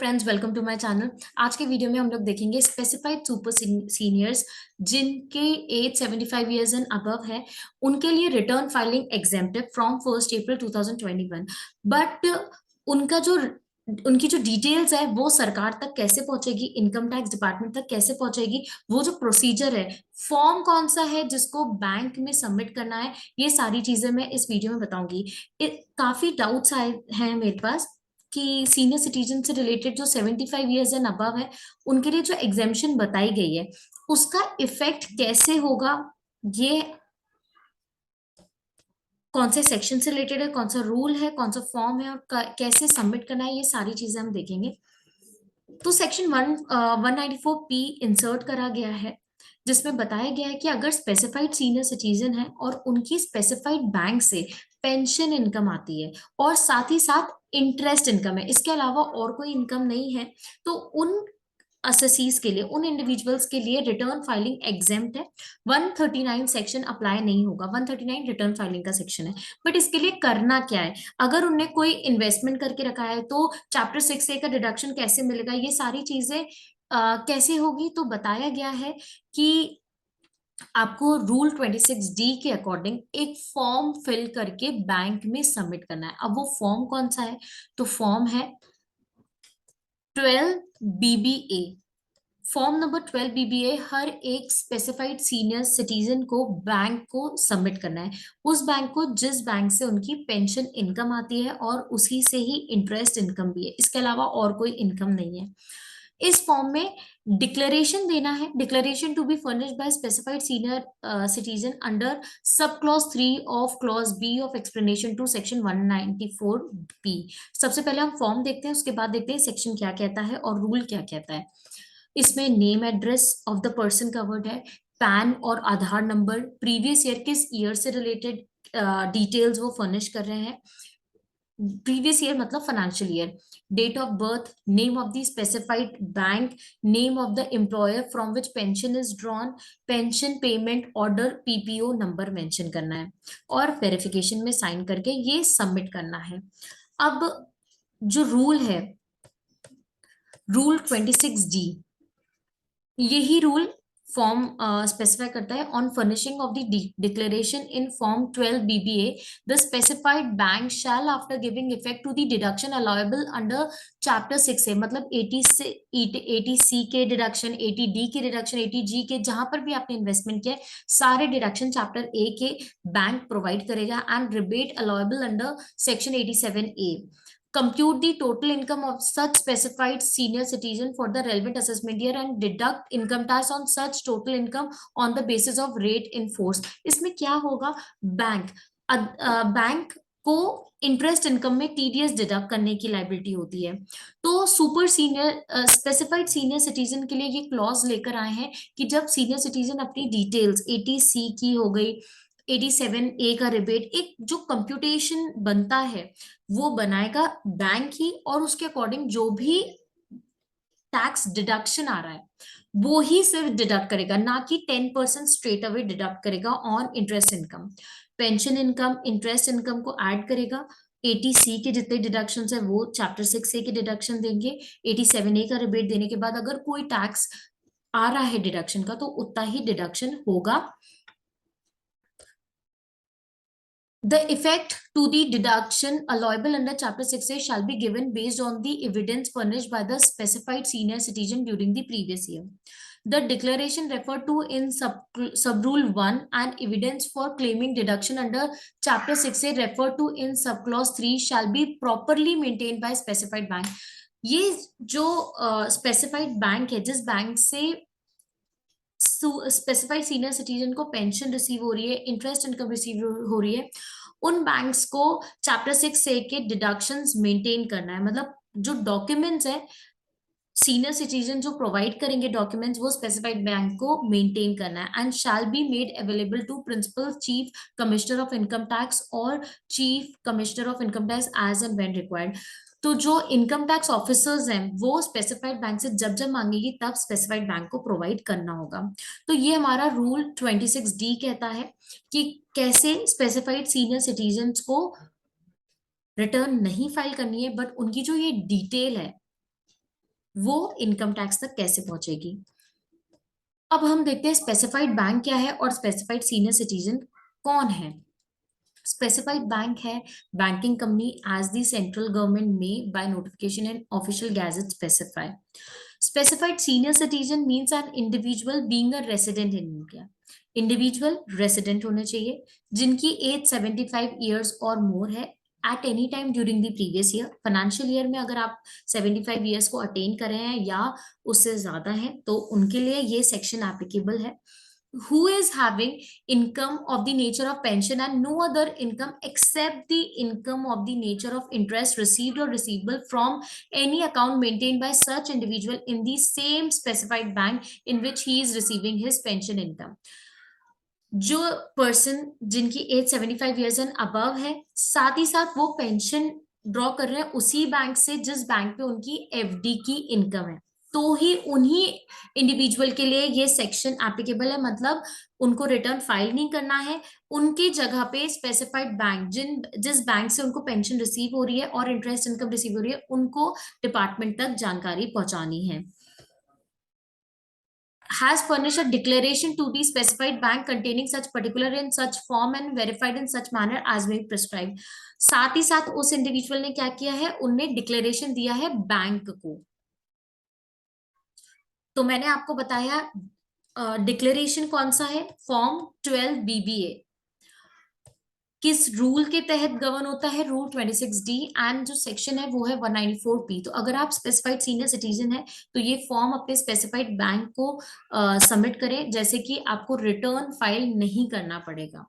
Friends, welcome to my channel. आज के video में हम लोग देखेंगे स्पेसिफाइड सुपर सीनियर्स जिनके एज 75 इयर्स एंड अबव है, उनके लिए return filing exempted from 1 April 2021। But उनका जो उनकी जो डिटेल्स है वो सरकार तक कैसे पहुंचेगी, इनकम टैक्स डिपार्टमेंट तक कैसे पहुंचेगी, वो जो प्रोसीजर है, फॉर्म कौन सा है जिसको बैंक में सबमिट करना है, ये सारी चीजें मैं इस वीडियो में बताऊंगी। काफी डाउट्स आए हैं मेरे पास कि सीनियर सिटीजन से रिलेटेड जो 75 इयर्स एंड अबव है, उनके लिए जो एग्जेम्पशन बताई गई है उसका इफेक्ट कैसे होगा, ये कौन से सेक्शन से रिलेटेड है, कौन सा रूल है, कौन सा फॉर्म है और कैसे सबमिट करना है, ये सारी चीजें हम देखेंगे। तो सेक्शन 194 पी इंसर्ट करा गया है, जिसमें बताया गया है कि अगर स्पेसिफाइड सीनियर सिटीजन है और उनकी स्पेसिफाइड बैंक से पेंशन इनकम आती है और साथ ही साथ इंटरेस्ट इनकम है, इसके अलावा और कोई इनकम नहीं है, तो उन असेसीज के लिए, उन इंडिविजुअल्स के लिए रिटर्न फाइलिंग एग्जेम्प्ट है। 139 सेक्शन अप्लाई नहीं होगा। 139 रिटर्न फाइलिंग का सेक्शन है। बट इसके लिए करना क्या है? अगर उनने कोई इन्वेस्टमेंट करके रखा है तो चैप्टर 6A का डिडक्शन कैसे मिलेगा, ये सारी चीजें कैसे होगी, तो बताया गया है कि आपको रूल 26D के अकॉर्डिंग एक फॉर्म फिल करके बैंक में सबमिट करना है। अब वो फॉर्म कौन सा है? तो फॉर्म है 12BBA। फॉर्म नंबर 12BBA हर एक स्पेसिफाइड सीनियर सिटीजन को बैंक को सबमिट करना है, उस बैंक को जिस बैंक से उनकी पेंशन इनकम आती है और उसी से ही इंटरेस्ट इनकम भी है, इसके अलावा और कोई इनकम नहीं है। इस फॉर्म में डिक्लेरेशन देना है, declaration to be furnished by specified senior citizen under sub clause 3 of clause B of explanation to section 194 P. सबसे पहले हम फॉर्म देखते हैं, उसके बाद देखते हैं सेक्शन क्या कहता है और रूल क्या कहता है। इसमें name address of the person covered है, पैन और आधार नंबर, प्रीवियस ईयर किस ईयर से रिलेटेड डिटेल्स वो फर्निश कर रहे हैं, प्रीवियस ईयर मतलब financial year, date of birth, name of the specified bank, name of the employer from which pension is drawn, pension payment order, PPO number mention करना है और verification में sign करके ये सबमिट करना है। अब जो रूल है, रूल 26D, यही रूल फॉर्म स्पेसिफाई करता है on furnishing of the declaration in form 12BBA the specified bank shall after giving effect to the deduction allowable under chapter 6A, मतलब 80 से 80C के डिडक्शन, 80D के deduction, 80G के, जहां पर भी आपने इन्वेस्टमेंट किया है, सारे डिडक्शन चैप्टर A के बैंक प्रोवाइड करेगा and rebate allowable under section 87A। compute the total income of such specified senior citizen for the relevant assessment year and deduct income tax on such total income on the basis of rate in force। इसमें क्या होगा? Bank bank को interest income में TDS deduct करने की liability होती है। तो super senior specified senior citizen के लिए ये क्लॉज लेकर आए हैं कि जब सीनियर सिटीजन अपनी डिटेल्स 80C की हो गई, 87A का रिबेट, एक जो कंप्यूटेशन बनता है वो बनाएगा बैंक ही, और उसके अकॉर्डिंग जो भी टैक्स डिडक्शन आ रहा है वो ही सिर्फ डिडक्ट करेगा, ना कि 10% स्ट्रेट अवे डिडक्ट करेगा on interest income. Pension income, interest income को ऐड करेगा। 80C के जितने डिडक्शन है वो चैप्टर 6A के डिडक्शन देंगे। 87A का रिबेट देने के बाद अगर कोई टैक्स आ रहा है डिडक्शन का तो उतना ही डिडक्शन होगा। The effect to the deduction allowable under Chapter 6A shall be given based on the evidence furnished by the specified senior citizen during the previous year. The declaration referred to in Subrule 1 and evidence for claiming deduction under Chapter 6A referred to in Subclause 3 shall be properly maintained by specified bank। ये जो specified bank है, जिस bank से specified senior citizen को pension receive हो रही है, interest income receive हो रही है, उन बैंक्स को चैप्टर 6A के डिडक्शंस मेंटेन करना है। मतलब जो डॉक्यूमेंट्स है, सीनियर सिटीजन जो प्रोवाइड करेंगे डॉक्यूमेंट्स, वो स्पेसिफाइड बैंक को मेंटेन करना है and shall be made available to principal chief commissioner of income tax और chief commissioner of income tax as and when required. तो जो इनकम टैक्स ऑफिसर्स हैं वो स्पेसिफाइड बैंक से जब जब मांगेगी तब स्पेसिफाइड बैंक को प्रोवाइड करना होगा। तो ये हमारा रूल 26D कहता है कि कैसे स्पेसिफाइड सीनियर सिटीजन्स को रिटर्न नहीं फाइल करनी है, बट उनकी जो ये डिटेल है वो इनकम टैक्स तक कैसे पहुंचेगी। अब हम देखते हैं स्पेसिफाइड बैंक क्या है और स्पेसिफाइड सीनियर सिटीजन कौन है। स्पेसिफाइड बैंक है banking company as the central government में by notification and official gazette specify. Specified senior citizen means an individual being a resident in India. Individual resident होने चाहिए जिनकी एज 75 ईयर्स और more है at any time during the previous year. Financial year में अगर आप 75 years को attain कर रहे हैं या उससे ज्यादा है तो उनके लिए ये सेक्शन एप्लीकेबल है। Who is having income of the nature of pension and no other income except the income of the nature of interest received or receivable from any account maintained by such individual in the same specified bank in which he is receiving his pension income। जो person जिनकी age 75 years and above है साथ ही साथ वो pension draw कर रहे हैं उसी बैंक से जिस बैंक पे उनकी एफडी की इनकम है, तो ही उन्हीं इंडिविजुअल के लिए ये सेक्शन एप्लीकेबल है। मतलब उनको रिटर्न फाइल नहीं करना है, उनकी जगह पे स्पेसिफाइड बैंक जिस बैंक से उनको पेंशन रिसीव हो रही है और इंटरेस्ट इनकम रिसीव हो रही है उनको डिपार्टमेंट तक जानकारी पहुंचानी है। has furnished a declaration to the specified bank containing such particular in such form and verified in such manner as may be prescribed। साथ ही साथ उस इंडिविजुअल ने क्या किया है, उनने डिक्लेरेशन दिया है बैंक को। तो मैंने आपको बताया डिक्लेरेशन कौन सा है, फॉर्म 12 बीबीए किस रूल के तहत गवर्न होता है, रूल 26D एंड जो सेक्शन है वो है 194P। तो अगर आप स्पेसिफाइड सीनियर सिटीजन है तो ये फॉर्म अपने स्पेसिफाइड बैंक को सबमिट करें, जैसे कि आपको रिटर्न फाइल नहीं करना पड़ेगा।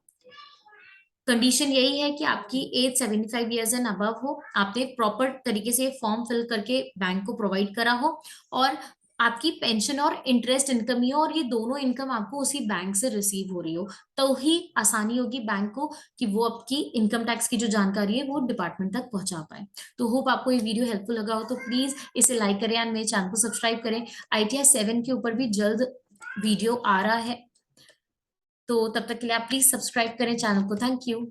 कंडीशन यही है कि आपकी एज 75 ईयर्स एंड अबव हो, आपने प्रॉपर तरीके से फॉर्म फिल करके बैंक को प्रोवाइड करा हो और आपकी पेंशन और इंटरेस्ट इनकम ही हो और ये दोनों इनकम आपको उसी बैंक से रिसीव हो रही हो, तो ही आसानी होगी बैंक को कि वो आपकी इनकम टैक्स की जो जानकारी है वो डिपार्टमेंट तक पहुंचा पाए। तो होप आपको ये वीडियो हेल्पफुल लगा हो, तो प्लीज इसे लाइक करें एंड मेरे चैनल को सब्सक्राइब करें। ITR 7 के ऊपर भी जल्द वीडियो आ रहा है, तो तब तक के लिए आप प्लीज सब्सक्राइब करें चैनल को। Thank you.